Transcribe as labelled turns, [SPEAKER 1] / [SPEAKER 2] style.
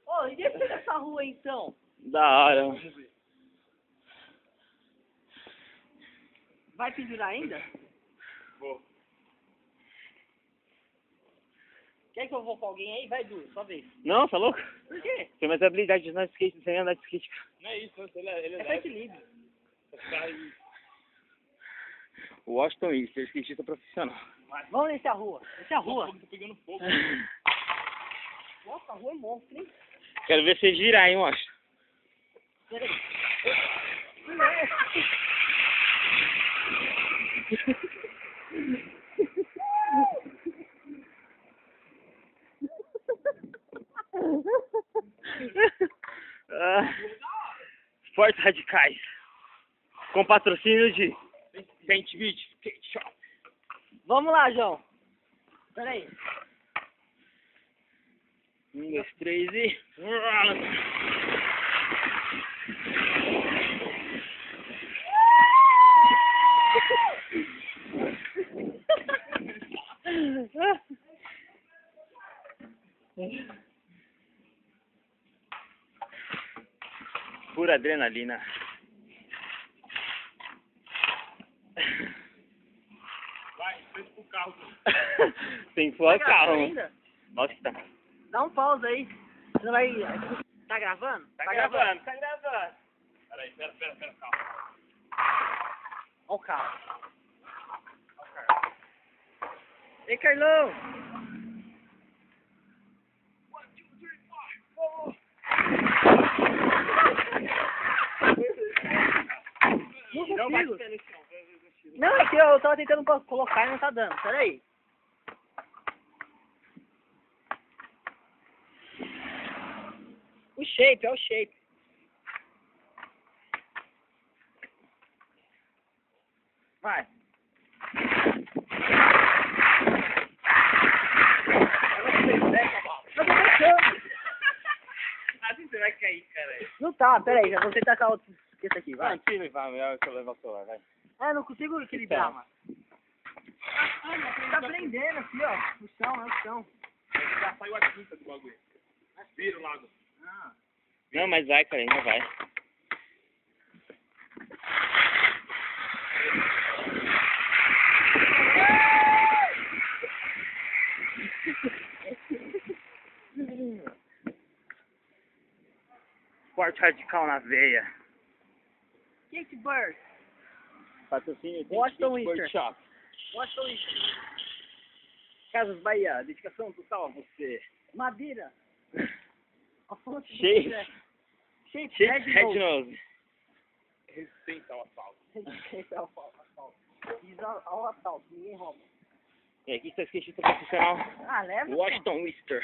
[SPEAKER 1] Ô, e depois dessa rua então?
[SPEAKER 2] Da hora.
[SPEAKER 1] Vai pendurar ainda?
[SPEAKER 3] Vou.
[SPEAKER 1] Quer que eu vou com alguém aí? Vai, Du, sua vez.
[SPEAKER 2] Não, tá louco?
[SPEAKER 1] Por quê?
[SPEAKER 2] Tem mais habilidade de andar de skate, sem andar de skate.
[SPEAKER 3] Não é isso, não. Ele é
[SPEAKER 1] É pra
[SPEAKER 3] leve.
[SPEAKER 1] equilíbrio.
[SPEAKER 2] O Washington Easter, skatista profissional.
[SPEAKER 1] Vamos nesse a rua. Esse é a rua.
[SPEAKER 3] Tô pegando fogo.
[SPEAKER 1] Nossa, a rua é monstro, hein?
[SPEAKER 2] Quero ver você girar, hein, Washington.
[SPEAKER 1] Peraí.
[SPEAKER 2] Esportes radicais. Com patrocínio de Paint Beach Skate Shop.
[SPEAKER 1] Vamos lá, João. Peraí.
[SPEAKER 2] 1, 2, 3 e... Pura adrenalina.
[SPEAKER 3] Vai, frente pro carro.
[SPEAKER 2] Tem que pular o carro.
[SPEAKER 1] ainda?
[SPEAKER 2] Nossa, tá.
[SPEAKER 1] Dá um pausa aí. Você não vai... Tá gravando?
[SPEAKER 2] Tá gravando.
[SPEAKER 3] Peraí, pera, calma.
[SPEAKER 1] Olha o carro. Ei, Carlão. Não consigo. Não, é que eu tava tentando colocar e não tá dando. Peraí. O shape, é o shape. Vai.
[SPEAKER 2] Assim você vai cair, cara.
[SPEAKER 1] Não tá, peraí, já vou tentar tacar outro. Esse aqui, vai.
[SPEAKER 2] Vai, tira e vai, melhor que eu levar o celular, vai.
[SPEAKER 1] É, não consigo equilibrar, mano. Tá prendendo aqui, ó. No chão, é o chão.
[SPEAKER 3] Já saiu a tinta do bagulho. Vira o lago.
[SPEAKER 1] Ah.
[SPEAKER 2] Não, mas vai, cara, ainda vai. Esporte radical na veia.
[SPEAKER 1] Skateboard.
[SPEAKER 2] Patrocínio de
[SPEAKER 1] Washington
[SPEAKER 2] Skateboard
[SPEAKER 1] Easter.
[SPEAKER 2] Shop.
[SPEAKER 1] Washington Easter.
[SPEAKER 2] Casas Bahia, dedicação total a você.
[SPEAKER 1] Madeira. A fonte do
[SPEAKER 2] Shape.
[SPEAKER 1] projeto. Shape,
[SPEAKER 2] Shape
[SPEAKER 1] Red
[SPEAKER 2] Red Nose.
[SPEAKER 3] Resistência ao asfalto.
[SPEAKER 1] Resistência ao asfalto. Diz ao asfalto, ninguém rouba.
[SPEAKER 2] E aqui está o skatista profissional
[SPEAKER 1] Ah, leva.
[SPEAKER 2] Washington Easter.